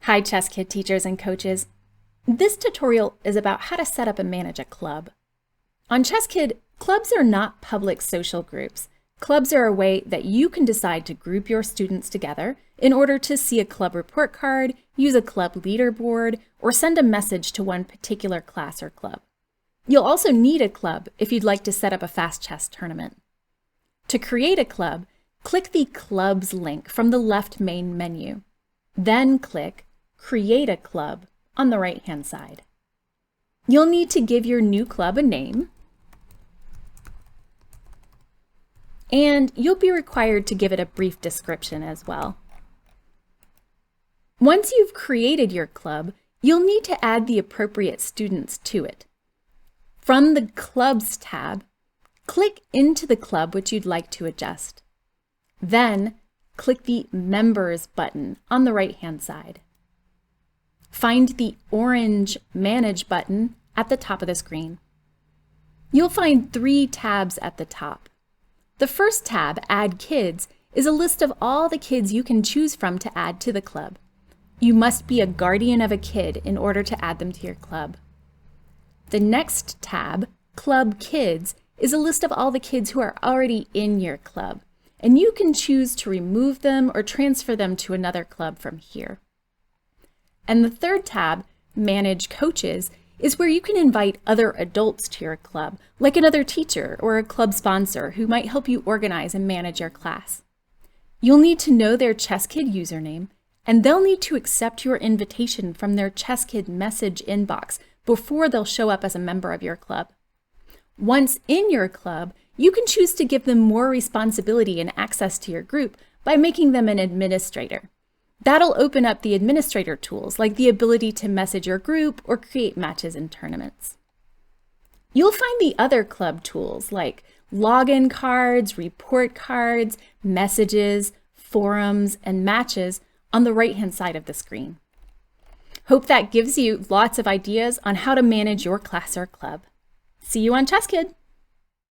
Hi, Chess Kid teachers and coaches. This tutorial is about how to set up and manage a club. On Chess Kid, clubs are not public social groups. Clubs are a way that you can decide to group your students together in order to see a club report card, use a club leaderboard, or send a message to one particular class or club. You'll also need a club if you'd like to set up a fast chess tournament. To create a club, click the Clubs link from the left main menu. Then click Create a Club on the right-hand side. You'll need to give your new club a name, and you'll be required to give it a brief description as well. Once you've created your club, you'll need to add the appropriate students to it. From the Clubs tab, click into the club which you'd like to adjust. Then, click the Members button on the right-hand side. Find the orange Manage button at the top of the screen. You'll find 3 tabs at the top. The first tab, Add Kids, is a list of all the kids you can choose from to add to the club. You must be a guardian of a kid in order to add them to your club. The next tab, Club Kids, is a list of all the kids who are already in your club, and you can choose to remove them or transfer them to another club from here. And the third tab, Manage Coaches, is where you can invite other adults to your club, like another teacher or a club sponsor who might help you organize and manage your class. You'll need to know their Chess Kid username, and they'll need to accept your invitation from their Chess Kid message inbox before they'll show up as a member of your club. Once in your club, you can choose to give them more responsibility and access to your group by making them an administrator. That'll open up the administrator tools, like the ability to message your group or create matches and tournaments. You'll find the other club tools like login cards, report cards, messages, forums, and matches on the right-hand side of the screen. Hope that gives you lots of ideas on how to manage your class or club. See you on Chess Kid!